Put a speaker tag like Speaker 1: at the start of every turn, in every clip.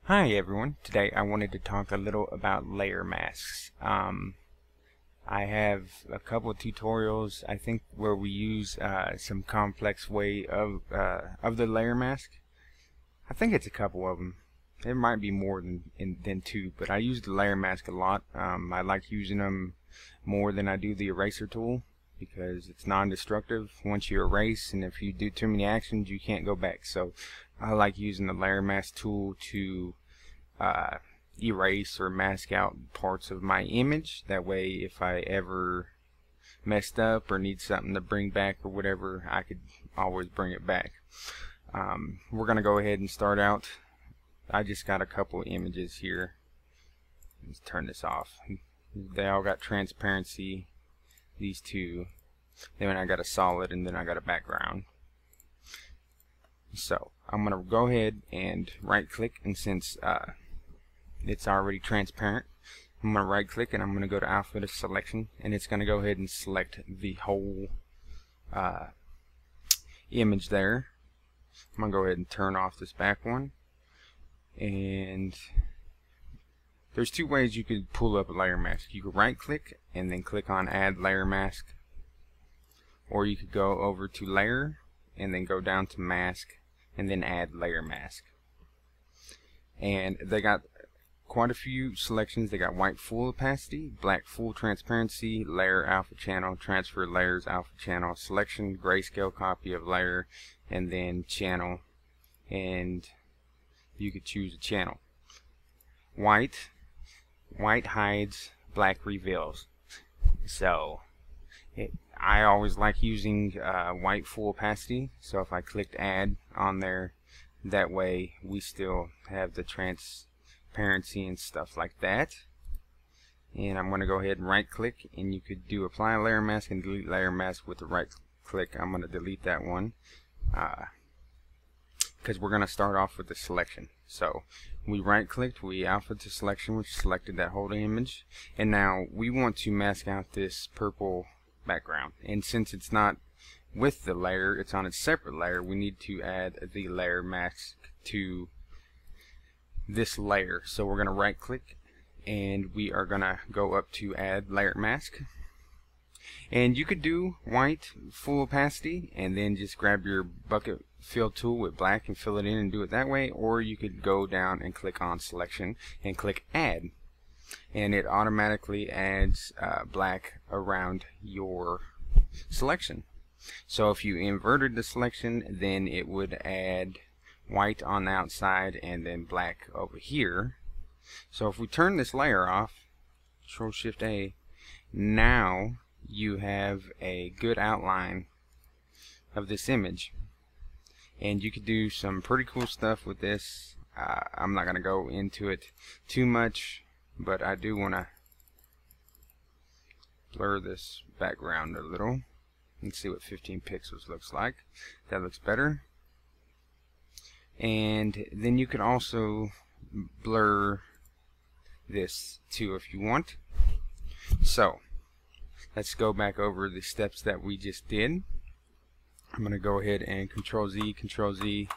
Speaker 1: Hi everyone, today I wanted to talk a little about layer masks. I have a couple of tutorials I think where we use some complex way of the layer mask. I think it's a couple of them. There might be more than two, but I use the layer mask a lot. I like using them more than I do the eraser tool because it's non-destructive once you erase, and if you do too many actions you can't go back. So I like using the layer mask tool to erase or mask out parts of my image. That way if I ever messed up or need something to bring back or whatever, I could always bring it back. We're gonna go ahead and start out. I just got a couple images here. Let's turn this off. They all got transparency, these two. Then I got a solid, and then I got a background. So I'm gonna go ahead and right click, and since it's already transparent, I'm gonna right click and I'm gonna go to alpha selection, and it's gonna go ahead and select the whole image there. I'm gonna go ahead and turn off this back one, and there's two ways you could pull up a layer mask. You could right click and then click on add layer mask, or you could go over to layer and then go down to mask and then add layer mask. And they got quite a few selections. They got white full opacity, black full transparency, layer alpha channel, transfer layers alpha channel, selection, grayscale copy of layer, and then channel, and you could choose a channel. White hides, black reveals. So I always like using white full opacity, so if I clicked add on there, that way we still have the transparency and stuff like that. And I'm going to go ahead and right click, and you could do apply layer mask and delete layer mask with the right click. I'm going to delete that one because we're going to start off with the selection. So we right clicked, we alpha to selection, which selected that whole image, and now we want to mask out this purple background. And since it's not with the layer, it's on a separate layer, we need to add the layer mask to this layer. So we're going to right click, and we are going to go up to add layer mask, and you could do white full opacity and then just grab your bucket fill tool with black and fill it in and do it that way, or you could go down and click on selection and click add, and it automatically adds black around your selection. So if you inverted the selection, then it would add white on the outside and then black over here. So if we turn this layer off, Ctrl Shift A, now you have a good outline of this image, and you could do some pretty cool stuff with this. I'm not going to go into it too much, but I do want to blur this background a little and see what 15 pixels looks like. That looks better. And then you can also blur this too if you want. So let's go back over the steps that we just did. I'm going to go ahead and Control Z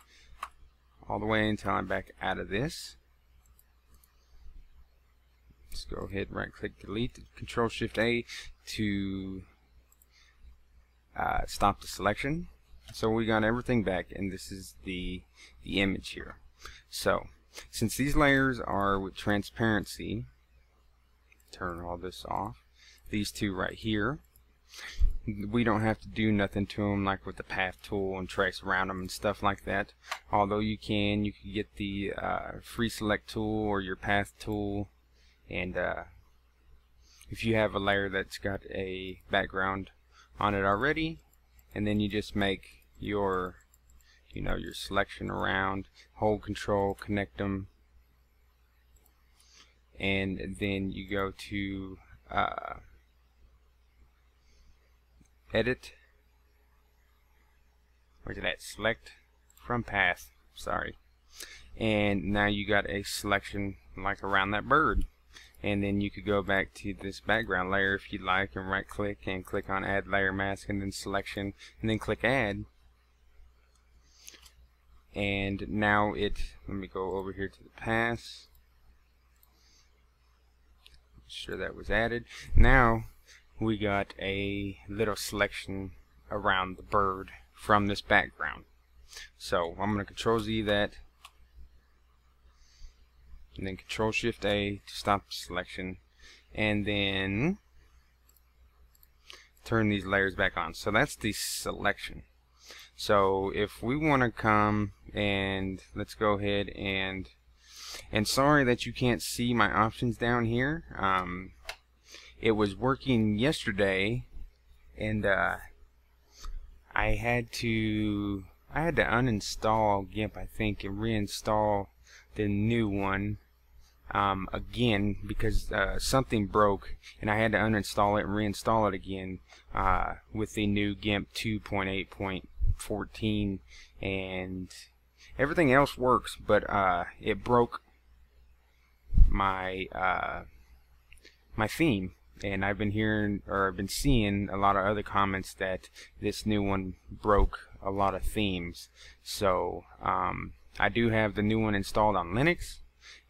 Speaker 1: all the way until I'm back out of this. Let's go ahead and right click delete, Control Shift A to stop the selection. So we got everything back, and this is the image here. So since these layers are with transparency, turn all this off, these two right here, we don't have to do nothing to them like with the path tool and trace around them and stuff like that. Although you could get the free select tool or your path tool, and if you have a layer that's got a background on it already, and then you just make your your selection around, hold Control, connect them, and then you go to edit, where's it at, select from path, sorry, and now you got a selection like around that bird. And then you could go back to this background layer if you'd like, and right click and click on add layer mask, and then selection, and then click add, and now let me go over here to the pass. Sure that was added. Now we got a little selection around the bird from this background. So I'm going to Ctrl-Z that, and then Ctrl-Shift-A to stop the selection, and then turn these layers back on. So that's the selection. So if we want to come and let's go ahead and sorry that you can't see my options down here. It was working yesterday, and I had to uninstall Gimp, I think, and reinstall the new one again because something broke, and I had to uninstall it and reinstall it again with the new Gimp 2.8.14, and everything else works, but it broke my my theme. And I've been hearing, or I've been seeing a lot of other comments that this new one broke a lot of themes. So I do have the new one installed on Linux,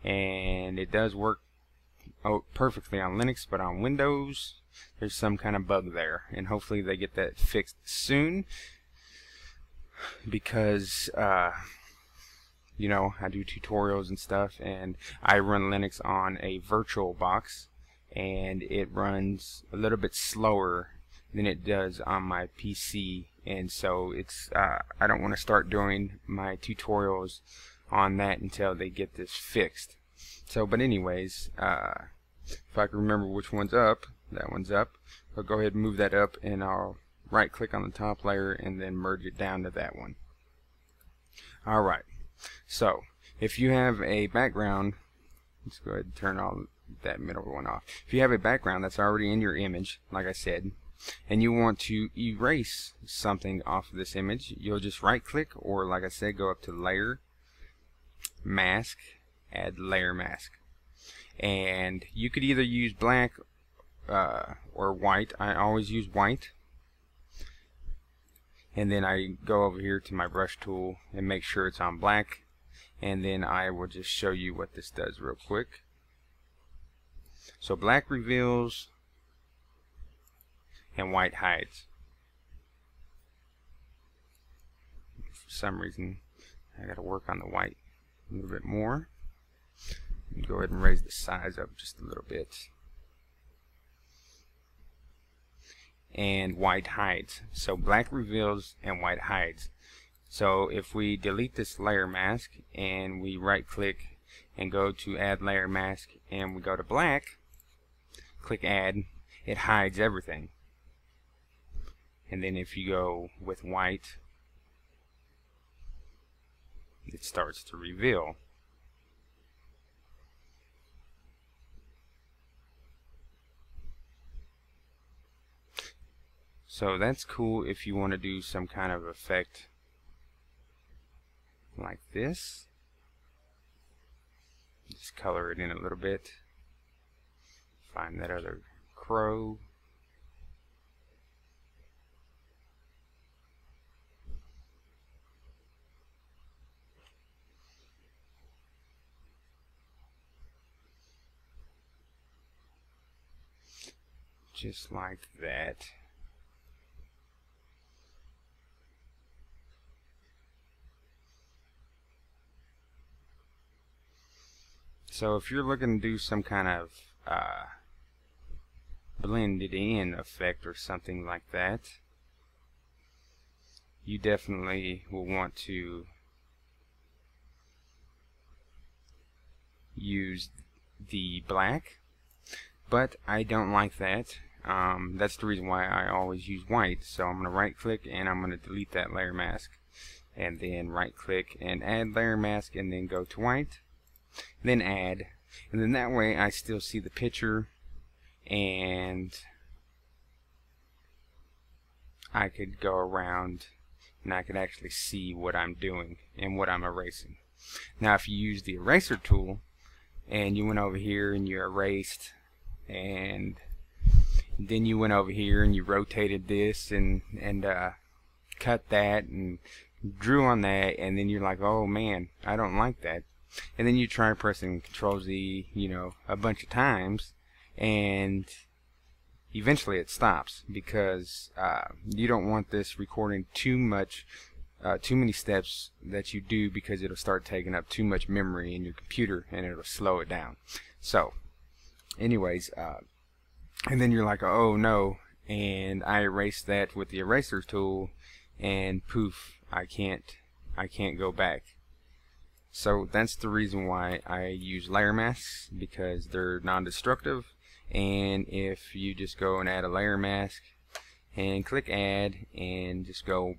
Speaker 1: and it does work perfectly on Linux, but on Windows there's some kind of bug there, and hopefully they get that fixed soon, because you know, I do tutorials and stuff, and I run Linux on a virtual box, and it runs a little bit slower than it does on my PC, and so it's I don't want to start doing my tutorials on that until they get this fixed. So, but anyways, if I can remember which one's up, that one's up. I'll go ahead and move that up, and I'll right click on the top layer and then merge it down to that one. Alright, so if you have a background, let's go ahead and turn all that middle one off. If you have a background that's already in your image, like I said, and you want to erase something off of this image, you'll just right click, or like I said, go up to layer, mask, add layer mask, and you could either use black or white. I always use white, and then I go over here to my brush tool and make sure it's on black, and then I will just show you what this does real quick. So black reveals and white hides. For some reason I gotta work on the white a little bit more. Go ahead and raise the size up just a little bit. And white hides. So black reveals and white hides. So if we delete this layer mask and we right click and go to add layer mask and we go to black, click add, it hides everything. And then if you go with white, it starts to reveal. So that's cool if you want to do some kind of effect like this. Just color it in a little bit. Find that other crow. Just like that. So if you're looking to do some kind of blended in effect or something like that, you definitely will want to use the black, but I don't like that. That's the reason why I always use white. So I'm going to right click and I'm going to delete that layer mask, and then right click and add layer mask, and then go to white, then add, and then that way I still see the picture, and I could go around and I could actually see what I'm doing and what I'm erasing. Now if you use the eraser tool and you went over here and you erased, and then you went over here and you rotated this and cut that and drew on that, and then you're like, oh man, I don't like that. And then you try pressing Ctrl Z, you know, a bunch of times, and eventually it stops, because you don't want this recording too much, too many steps that you do, because it'll start taking up too much memory in your computer and it'll slow it down. So anyways, and then you're like, oh no, and I erased that with the eraser tool, and poof, I can't go back. So that's the reason why I use layer masks, because they're non-destructive. And if you just go and add a layer mask and click add and just go,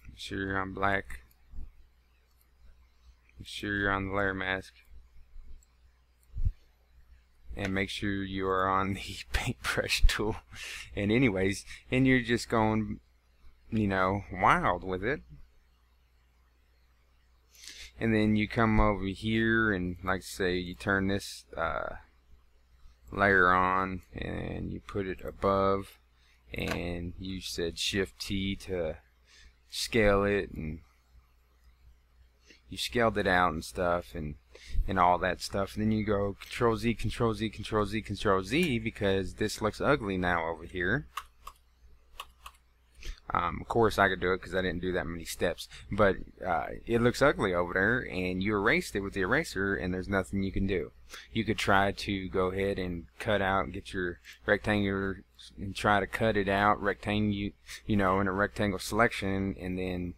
Speaker 1: make sure you're on black, make sure you're on the layer mask, and make sure you are on the paintbrush tool. And anyways, and you're just going, you know, wild with it. And then you come over here and, like say, you turn this layer on and you put it above, and you said Shift T to scale it, and you scaled it out and stuff, and all that stuff. And then you go Control Z, Control Z, Control Z, Control Z, because this looks ugly now over here. Of course I could do it because I didn't do that many steps, but it looks ugly over there, and you erased it with the eraser, and there's nothing you can do. You could try to go ahead and cut out and get your rectangular and try to cut it out rectangle, you know, in a rectangle selection, and then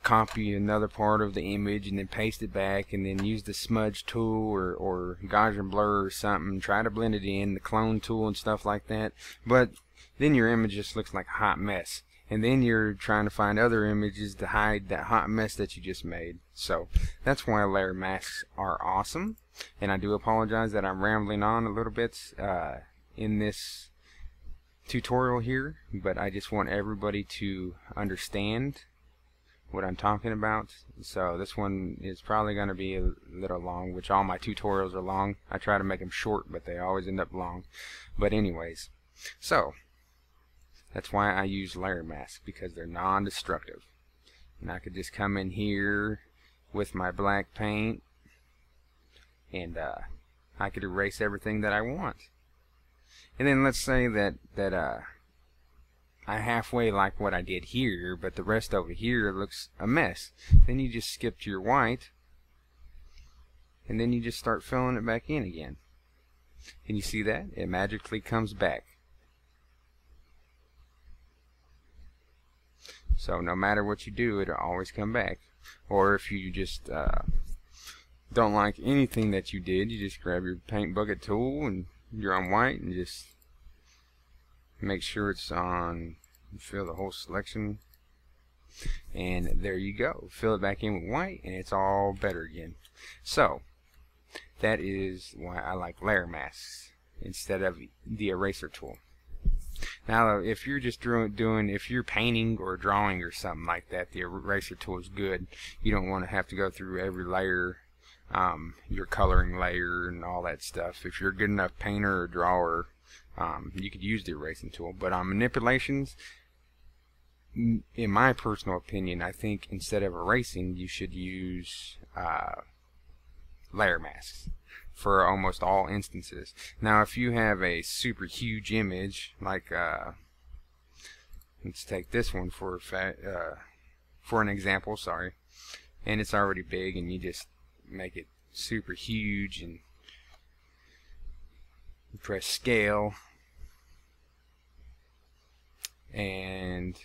Speaker 1: copy another part of the image and then paste it back, and then use the smudge tool or Gaussian blur or something, try to blend it in, the clone tool and stuff like that. But then your image just looks like a hot mess, and then you're trying to find other images to hide that hot mess that you just made. So that's why layer masks are awesome. And I do apologize that I'm rambling on a little bit in this tutorial here, but I just want everybody to understand what I'm talking about. So this one is probably going to be a little long, which all my tutorials are long. I try to make them short, but they always end up long. But anyways, so that's why I use layer masks, because they're non-destructive. And I could just come in here with my black paint, and I could erase everything that I want. And then let's say that I halfway like what I did here, but the rest over here looks a mess. Then you just skip to your white, and then you just start filling it back in again. And you see that? It magically comes back. So no matter what you do, it'll always come back. Or if you just don't like anything that you did, you just grab your paint bucket tool and you're on white, and just make sure it's on, fill the whole selection, and there you go. Fill it back in with white, and it's all better again. So that is why I like layer masks instead of the eraser tool. Now if you're just if you're painting or drawing or something like that, the eraser tool is good. You don't want to have to go through every layer, your coloring layer and all that stuff. If you're a good enough painter or drawer, you could use the erasing tool. But on manipulations, in my personal opinion, I think instead of erasing, you should use layer masks for almost all instances. Now if you have a super huge image, like let's take this one for an example, sorry, and it's already big, and you just make it super huge and press scale and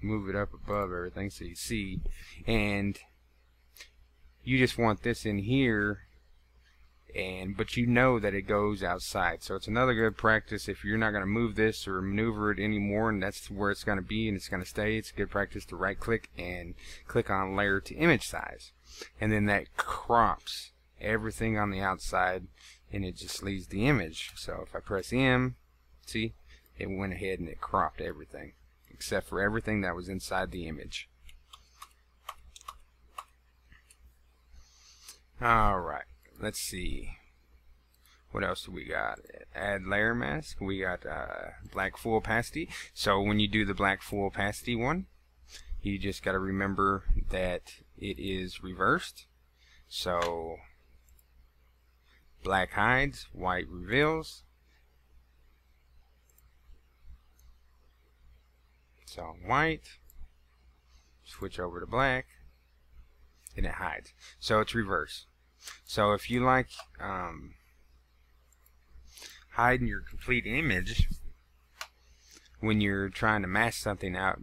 Speaker 1: move it up above everything so you see, and you just want this in here, but you know that it goes outside. So it's another good practice. If you're not going to move this or maneuver it anymore, and that's where it's going to be and it's going to stay, it's a good practice to right click and click on layer to image size, and then that crops everything on the outside, and it just leaves the image. So if I press M, see, it went ahead and it cropped everything except for everything that was inside the image. Alright, let's see. What else do we got? Add layer mask. We got black full opacity. So when you do the black full opacity one, you just got to remember that it is reversed. So black hides, white reveals. So white, switch over to black, and it hides. So it's reverse. So if you like hiding your complete image when you're trying to mask something out,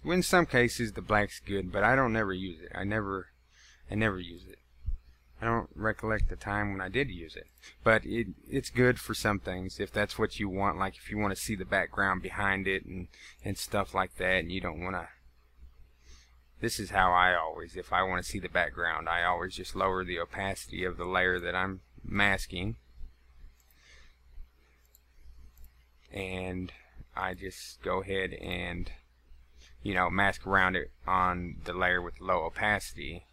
Speaker 1: in some cases the black's good, but I don't never use it. I never use it. I don't recollect the time when I did use it, but it's good for some things if that's what you want. Like if you want to see the background behind it and stuff like that, and you don't want to. This is how I always, if I want to see the background, I always just lower the opacity of the layer that I'm masking, and I just go ahead and, you know, mask around it on the layer with low opacity,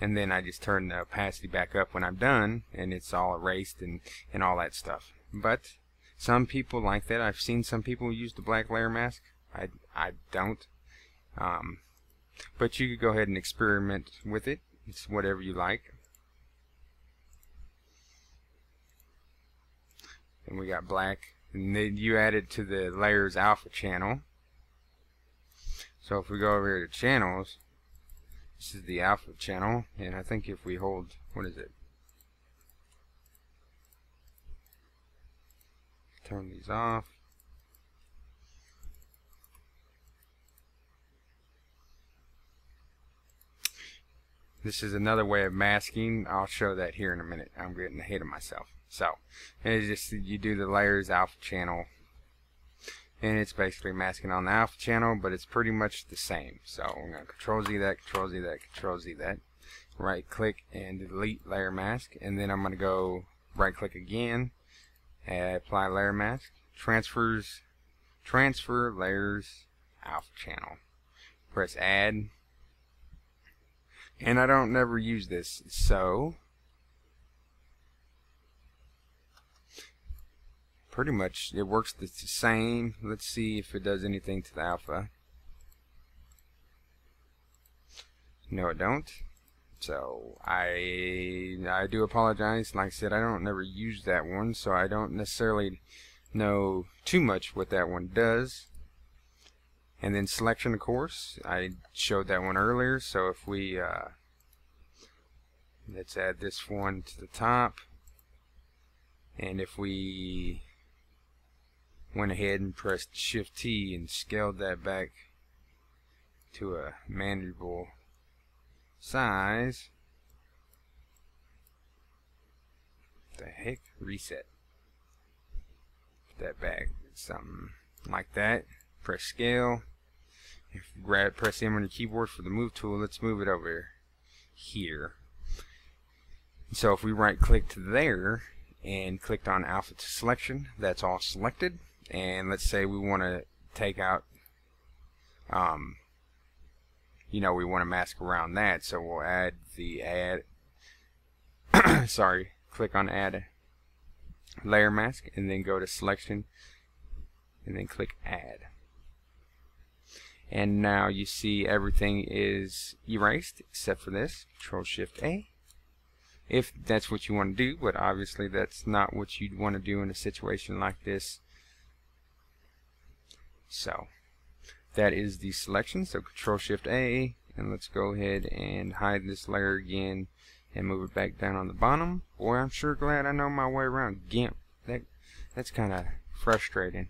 Speaker 1: and then I just turn the opacity back up when I'm done, and it's all erased and all that stuff. But some people like that. I've seen some people use the black layer mask. I don't. But you could go ahead and experiment with it. It's whatever you like. And we got black, and then you add it to the layers alpha channel. So if we go over here to channels, this is the alpha channel, and I think if we hold, what is it? Turn these off. This is another way of masking. I'll show that here in a minute. I'm getting ahead of myself. So, it's just you do the layers alpha channel, and it's basically masking on the alpha channel, but it's pretty much the same. So I'm going to Control Z that, Control Z that, Control Z that. Right click and delete layer mask, and then I'm going to go right click again, apply layer mask, transfer layers alpha channel. Press add. And I don't never use this, so pretty much it works the same. Let's see if it does anything to the alpha. No, it don't. So I do apologize. Like I said, I don't never use that one, so I don't necessarily know too much what that one does. And then selection, of course, I showed that one earlier. So if we let's add this one to the top, and if we went ahead and pressed Shift T and scaled that back to a manageable size, what the heck, reset, put that back, something like that. Press scale. If you press M on your keyboard for the move tool, let's move it over here. So if we right click to there and clicked on alpha to selection, that's all selected. And let's say we want to take out, you know, we want to mask around that. So we'll add the sorry, click on add layer mask, and then go to selection, and then click add. And now you see everything is erased except for this. Control Shift A, if that's what you want to do, but obviously that's not what you'd want to do in a situation like this. So that is the selection. So Control Shift A, and let's go ahead and hide this layer again and move it back down on the bottom. Boy, I'm sure glad I know my way around Gimp. That's kind of frustrating.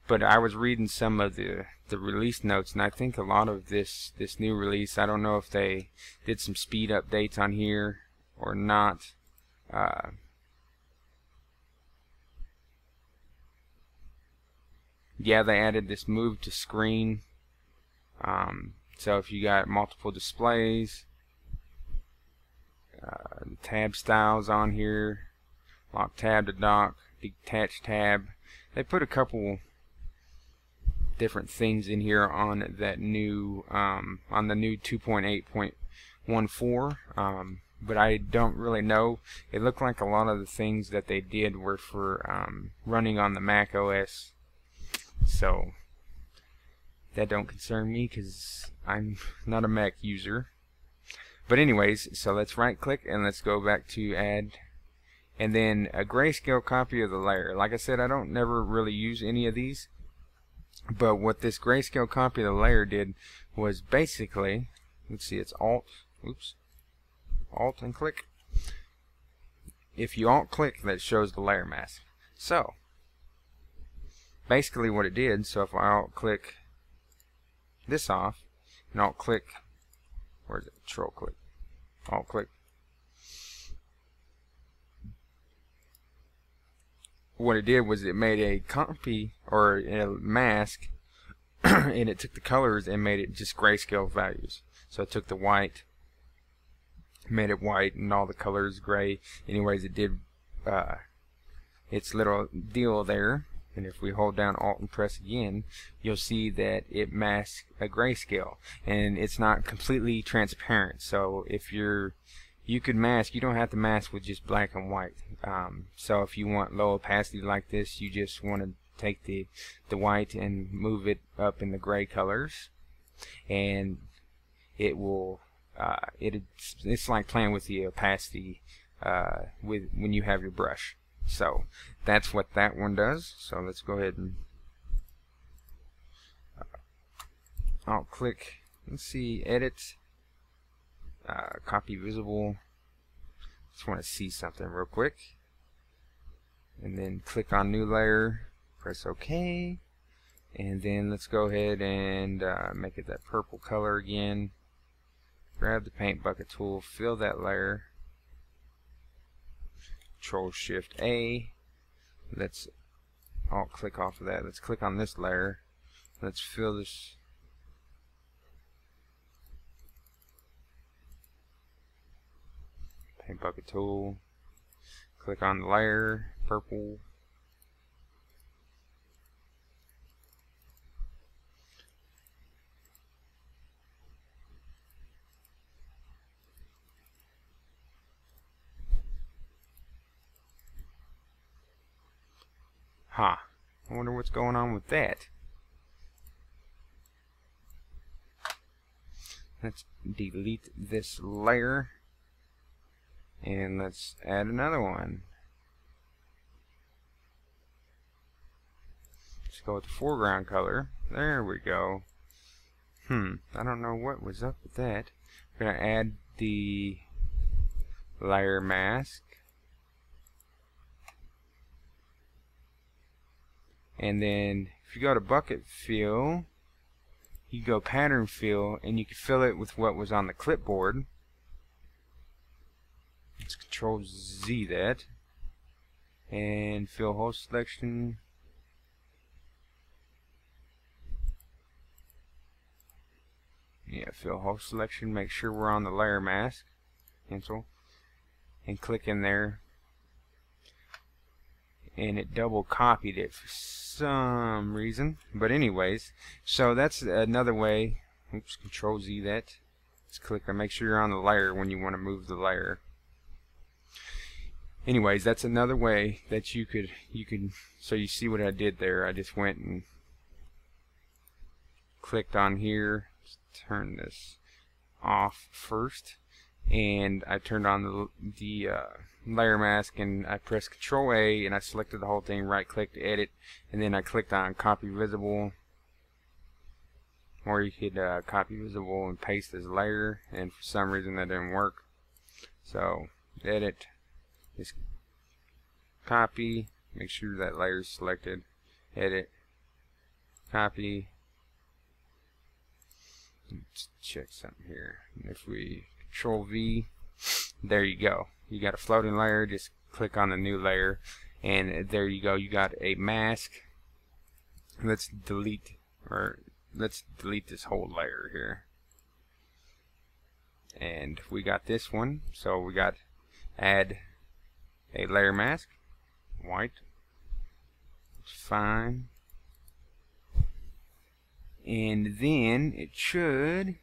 Speaker 1: But I was reading some of the release notes, and I think a lot of this new release, I don't know if they did some speed updates on here or not. Yeah, they added this move to screen. So if you got multiple displays, tab styles on here, lock tab to dock, detach tab. They put a couple different things in here on that new on the new 2.8.14, but I don't really know. It looked like a lot of the things that they did were for running on the Mac OS, so that don't concern me because I'm not a Mac user. But anyways, so let's right click and let's go back to add, and then a grayscale copy of the layer. Like I said, I don't never really use any of these, but what this grayscale copy of the layer did was basically, let's see, it's Alt and click. If you Alt click, that shows the layer mask. So basically what it did, so if I Alt click this off and Alt click, where is it? Control click, Alt click. What it did was it made a copy or a mask and it took the colors and made it just grayscale values. So it took the white, made it white, and all the colors gray. Anyways, it did its little deal there. And if we hold down Alt and press again, you'll see that it masks a grayscale, and it's not completely transparent. So if you could mask, you don't have to mask with just black and white. So if you want low opacity like this, you just want to take the white and move it up in the gray colors, and it will it's like playing with the opacity when you have your brush. So that's what that one does. So let's go ahead and I'll click, let's see, edit, copy visible. Just want to see something real quick, and then click on new layer, press OK, and then let's go ahead and make it that purple color again. Grab the paint bucket tool, fill that layer, Ctrl Shift A. Let's Alt click off of that. Let's click on this layer. Let's fill this. Paint bucket tool. Click on the layer, purple. Huh. I wonder what's going on with that. Let's delete this layer and let's add another one. Let's go with the foreground color. There we go. I don't know what was up with that. We're gonna add the layer mask. And then if you go to bucket fill, you go pattern fill, and you can fill it with what was on the clipboard. Let's Control Z that, and fill whole selection. Yeah, fill whole selection. Make sure we're on the layer mask. Cancel, and click in there. And it double copied it for some reason, but anyways, so that's another way. Oops, Control Z that. Let's click and make sure you're on the layer when you want to move the layer. Anyways, that's another way that you could so you see what I did there. I just went and clicked on here. Let's turn this off first, and I turned on the layer mask, and I pressed Control A and I selected the whole thing, right clicked, edit, and then I clicked on copy visible, or you could copy visible and paste as layer, and for some reason that didn't work. So edit, just copy, make sure that layer is selected, edit, copy. Let's check something here. If we Control V, there you go. You got a floating layer. Just click on the new layer, and there you go. You got a mask. Let's delete this whole layer here, and we got this one. So we got add a layer mask, white. It's fine, and then it should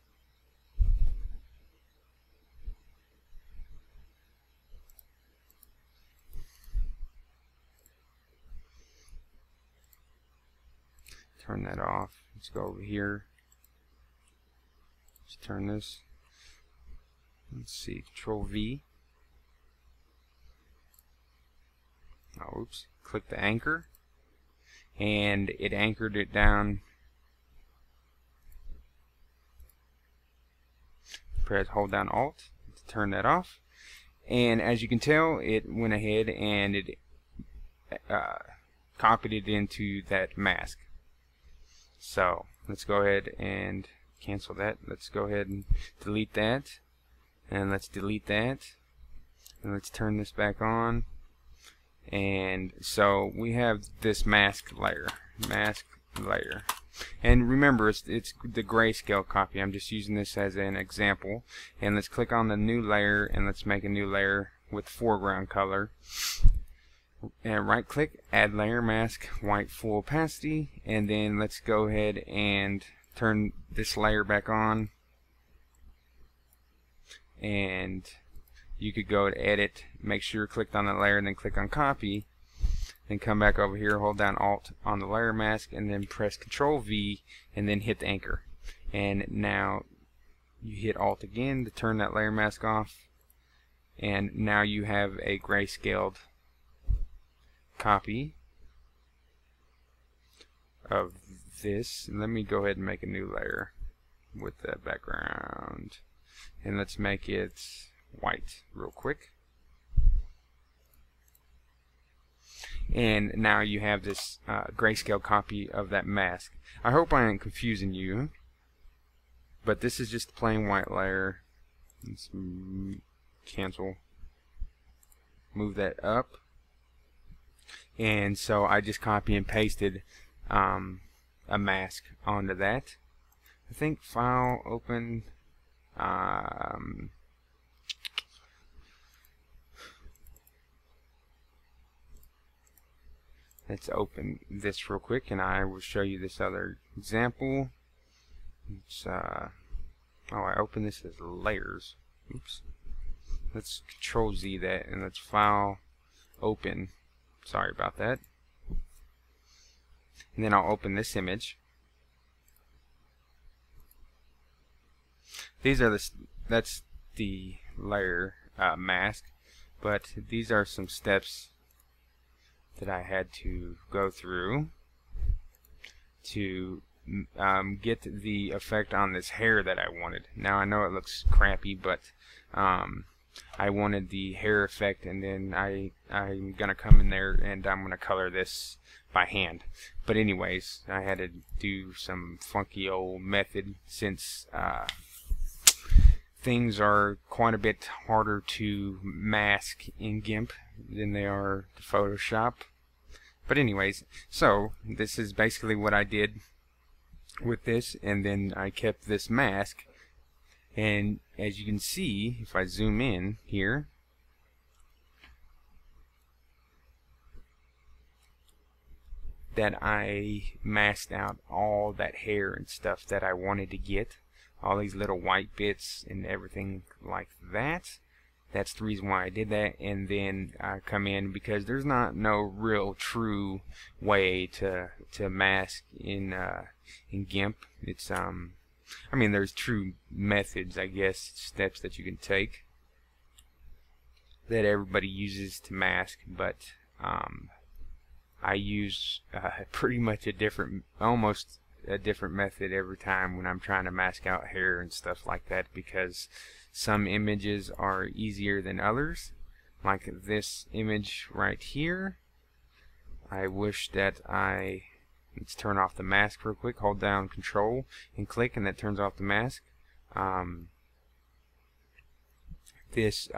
Speaker 1: turn that off. Let's go over here. Let's turn this. Let's see, Ctrl V. Oh, oops. Click the anchor, and it anchored it down. Hold down Alt to turn that off, and as you can tell, it went ahead and it copied it into that mask. So let's go ahead and cancel that. Let's go ahead and delete that, and let's delete that, and let's turn this back on. And so we have this mask layer, and remember it's the Grayscale copy. I'm just using this as an example. And let's click on the new layer, and let's make a new layer with foreground color, and right click, add layer mask, white full opacity, and then let's go ahead and turn this layer back on. And you could go to edit, make sure you're clicked on the layer, and then click on copy, then come back over here, hold down Alt on the layer mask, and then press Ctrl V, and then hit the anchor. And now you hit Alt again to turn that layer mask off, and now you have a grayscaled copy of this. Let me go ahead and make a new layer with the background, and let's make it white real quick. And now you have this grayscale copy of that mask. I hope I ain't confusing you, but this is just a plain white layer. Let's cancel, move that up, and so I just copy and pasted a mask onto that. I think File, Open, let's open this real quick, and I will show you this other example. It's oh, I opened this as layers. Oops. Let's Control Z that, and let's File, Open. Sorry about that. And then I'll open this image. These are that's the layer mask, but these are some steps that I had to go through to get the effect on this hair that I wanted. Now I know it looks crappy, but I wanted the hair effect, and then I'm gonna come in there and I'm gonna color this by hand. But anyways, I had to do some funky old method since things are quite a bit harder to mask in Gimp than they are to Photoshop. But anyways, so this is basically what I did with this, and then I kept this mask, and as you can see, if I zoom in here, that I masked out all that hair and stuff that I wanted to get, all these little white bits and everything like that. That's the reason why I did that. And then I come in, because there's no real true way to mask in Gimp. It's I mean, there's true methods, I guess, steps that you can take that everybody uses to mask, but I use pretty much almost a different method every time when I'm trying to mask out hair and stuff like that, because some images are easier than others. Like this image right here, I wish that let's turn off the mask real quick, hold down Control and click, and that turns off the mask. This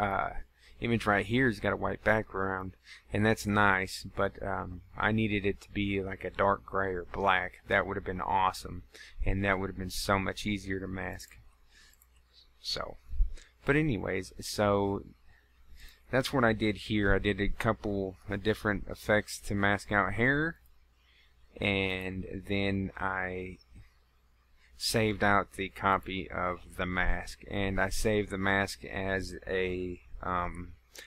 Speaker 1: image right here has got a white background, and that's nice, but I needed it to be like a dark gray or black. That would have been awesome, and that would have been so much easier to mask. So, but anyways, so that's what I did here. I did a couple of different effects to mask out hair, and then I saved out the copy of the mask, and I saved the mask as a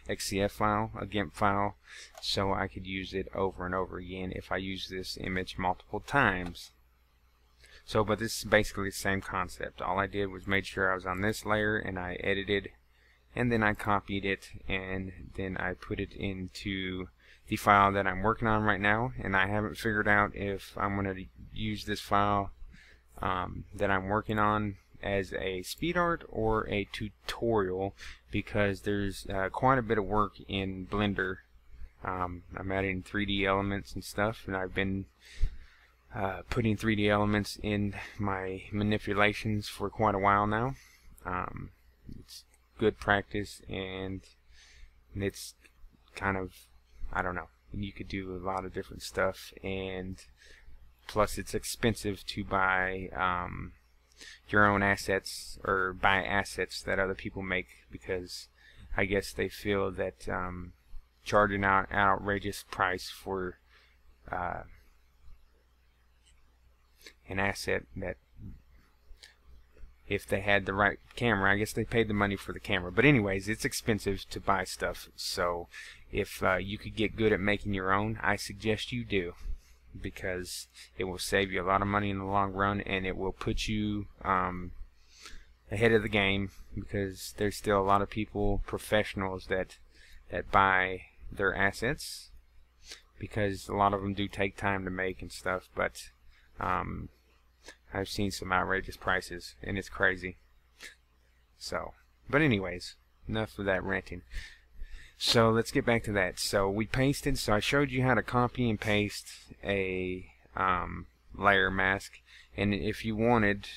Speaker 1: XCF file, a GIMP file, so I could use it over and over again if I use this image multiple times. So, but this is basically the same concept. All I did was made sure I was on this layer, and I edited, and then I copied it, and then I put it into the file that I'm working on right now. And I haven't figured out if I'm going to use this file that I'm working on as a speed art or a tutorial, because there's quite a bit of work in Blender. I'm adding 3D elements and stuff, and I've been putting 3D elements in my manipulations for quite a while now. It's good practice, and it's kind of, I don't know, you could do a lot of different stuff, and plus it's expensive to buy your own assets, or buy assets that other people make, because I guess they feel that charging out an outrageous price for an asset, that if they had the right camera, I guess they paid the money for the camera. But anyways, it's expensive to buy stuff, so if you could get good at making your own, I suggest you do, because it will save you a lot of money in the long run, and it will put you ahead of the game, because there's still a lot of people, professionals, that buy their assets, because a lot of them do take time to make and stuff, but I've seen some outrageous prices, and it's crazy. So, but anyways, enough of that ranting. So let's get back to that. So we pasted, so I showed you how to copy and paste a layer mask, and if you wanted,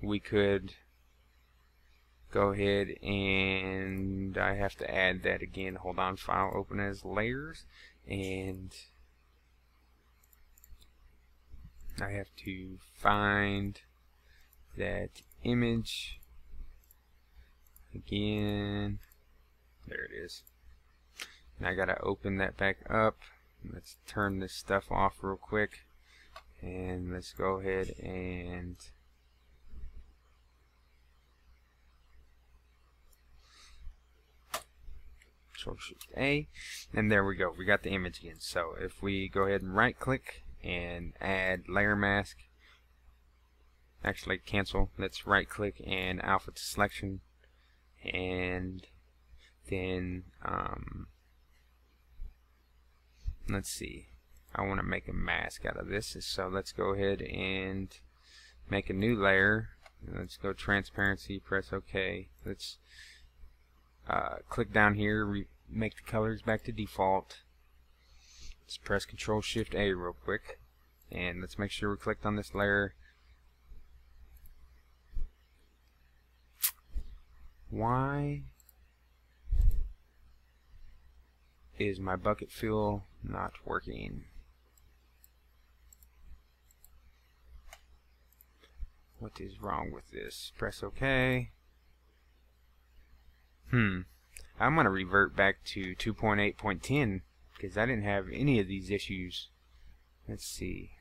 Speaker 1: we could go ahead, and I have to add that again. Hold on, file, open as layers, and I have to find that image again. There it is. And I gotta open that back up. Let's turn this stuff off real quick, and let's go ahead and Ctrl-Shift-A, and there we go. We got the image again. So if we go ahead and right click and add layer mask, actually cancel, let's right click and alpha to selection, and then let's see, I want to make a mask out of this, so let's go ahead and make a new layer. Let's go transparency, press OK. Let's click down here, make the colors back to default. Let's press Ctrl-Shift-A real quick, and let's make sure we clicked on this layer. Why is my bucket fill not working? What is wrong with this? Press OK. I'm going to revert back to 2.8.10, because I didn't have any of these issues. Let's see.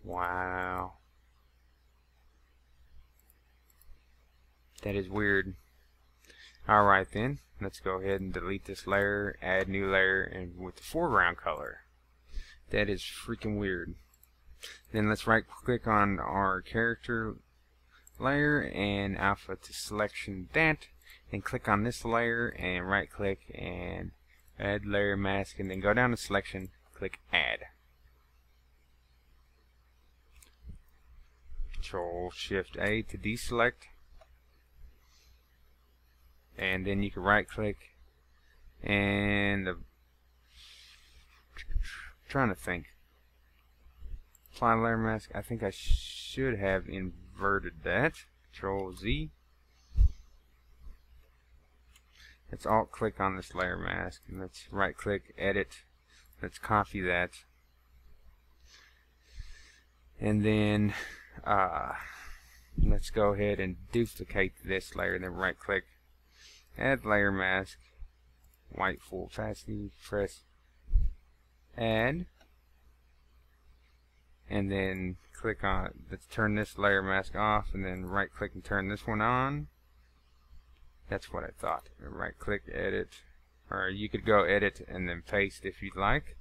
Speaker 1: Wow. That is weird. Alright then, let's go ahead and delete this layer, add new layer, and with the foreground color. That is freaking weird. Then let's right click on our character layer and alpha to selection that, and click on this layer and right click and add layer mask, and then go down to selection, click add. Ctrl-Shift-A to deselect, and then you can right click and trying to think, apply layer mask. I think I should have inverted that. Ctrl-Z. Let's alt click on this layer mask, and let's right click, edit. Let's copy that, and then let's go ahead and duplicate this layer, then right click, add layer mask, white full opacity, press add, and then click on, let's turn this layer mask off, and then right click and turn this one on. That's what I thought. Right click, edit, or you could go edit and then paste if you'd like,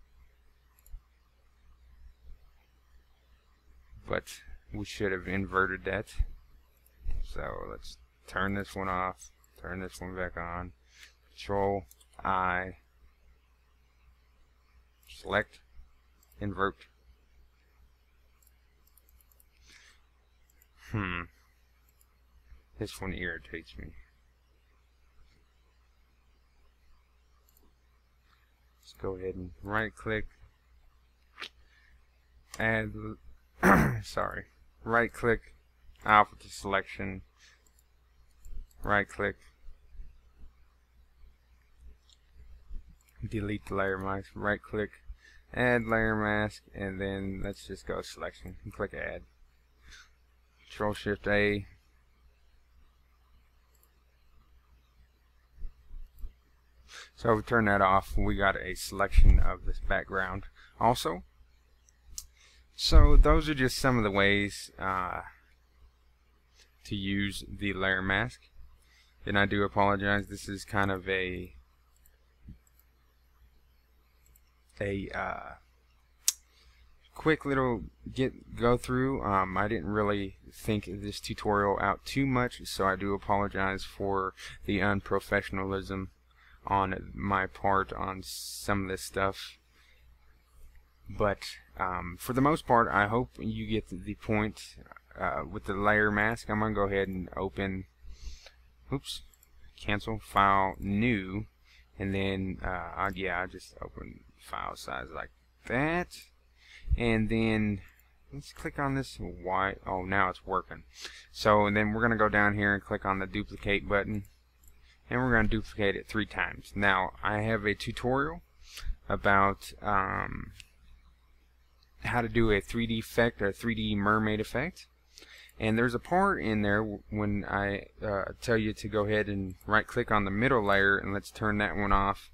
Speaker 1: but we should have inverted that. So let's turn this one off, turn this one back on, Control I, select, invert. This one irritates me. Let's go ahead and right click, add, sorry, right click, alpha to selection, right click, delete the layer mask, right click, add layer mask, and then let's just go selection and click add. Control Shift A. So if we turn that off, we got a selection of this background also. So those are just some of the ways to use the layer mask. And I do apologize, this is kind of a quick little go through. I didn't really think this tutorial out too much, so I do apologize for the unprofessionalism on my part on some of this stuff. But for the most part, I hope you get the point with the layer mask. I'm going to go ahead and open, cancel, file, new, and then I just open file size like that. And then let's click on this white. Oh, now it's working. So, and then we're going to go down here and click on the duplicate button, and we're going to duplicate it 3 times. Now, I have a tutorial about how to do a 3D effect or 3D mermaid effect. And there's a part in there when I tell you to go ahead and right click on the middle layer, and let's turn that one off.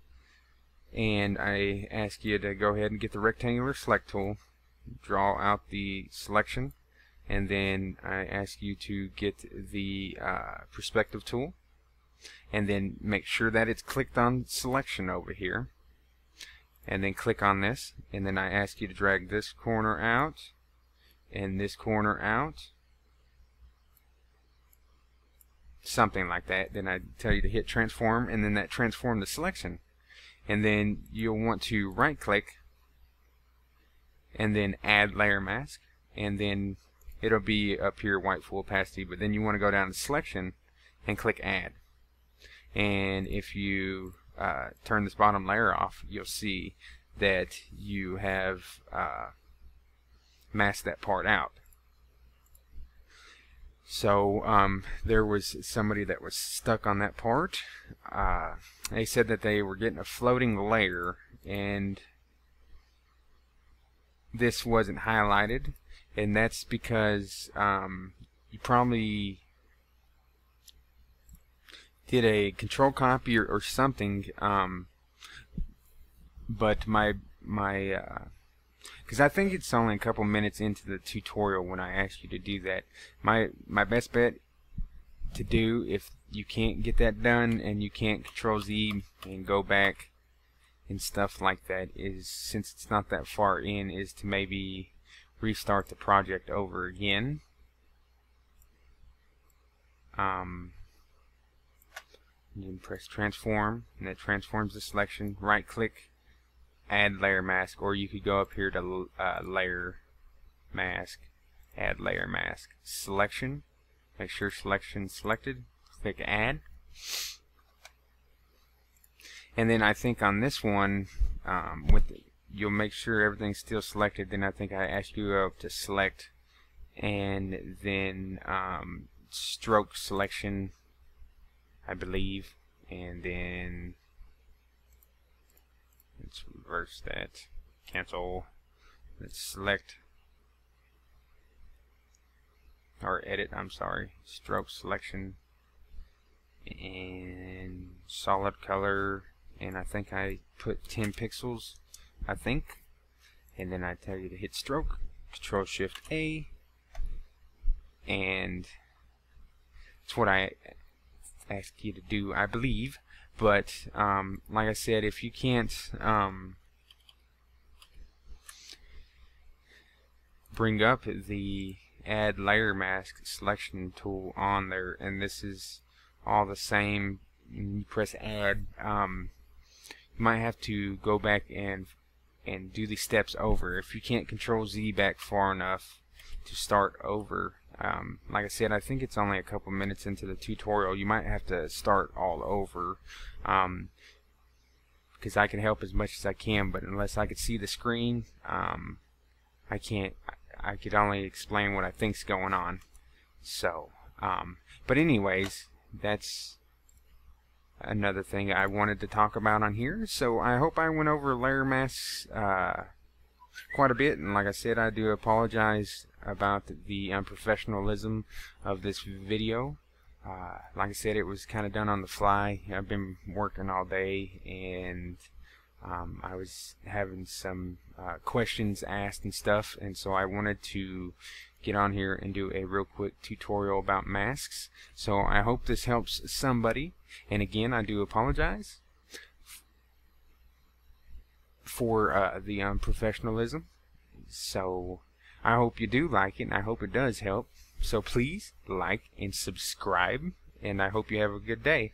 Speaker 1: And I ask you to go ahead and get the rectangular select tool, draw out the selection, and then I ask you to get the perspective tool, and then make sure that it's clicked on selection over here, and then click on this, and then I ask you to drag this corner out and this corner out, something like that. Then I tell you to hit transform, and then that transform the selection. And then you'll want to right click and then add layer mask, and then it'll be up here white full opacity, but then you want to go down to selection and click add. And if you turn this bottom layer off, you'll see that you have masked that part out. So there was somebody that was stuck on that part. They said that they were getting a floating layer and this wasn't highlighted, and that's because you probably did a control copy or something, but because I think it's only a couple minutes into the tutorial when I ask you to do that. My best bet to do, if you can't get that done and you can't Control Z and go back and stuff like that, is, since it's not that far in, is to maybe restart the project over again. You can press transform, and that transforms the selection. Right click, add layer mask, or you could go up here to layer mask, add layer mask, selection, make sure selection selected, click add. And then I think on this one, you'll make sure everything's still selected. Then I think I ask you to select, and then stroke selection, I believe, and then let's reverse that, cancel, let's select, or edit, I'm sorry, stroke selection, and solid color, and I think I put 10 pixels, I think, and then I tell you to hit stroke, Control Shift A, and it's what I ask you to do, I believe. But like I said, if you can't bring up the add layer mask selection tool on there, and this is all the same, you press add, you might have to go back and do the steps over. If you can't Control Z back far enough to start over, like I said, I think it's only a couple minutes into the tutorial, you might have to start all over, because I can help as much as I can, but unless I could see the screen, I can't. I could only explain what I think's going on. So, but anyways, that's another thing I wanted to talk about on here. So I hope I went over layer masks quite a bit, and like I said, I do apologize about the unprofessionalism of this video. Like I said, it was kind of done on the fly. I've been working all day, and I was having some questions asked and stuff, and so I wanted to get on here and do a real quick tutorial about masks. So I hope this helps somebody, and again, I do apologize for the unprofessionalism. So I hope you do like it, and I hope it does help. So please like and subscribe, and I hope you have a good day.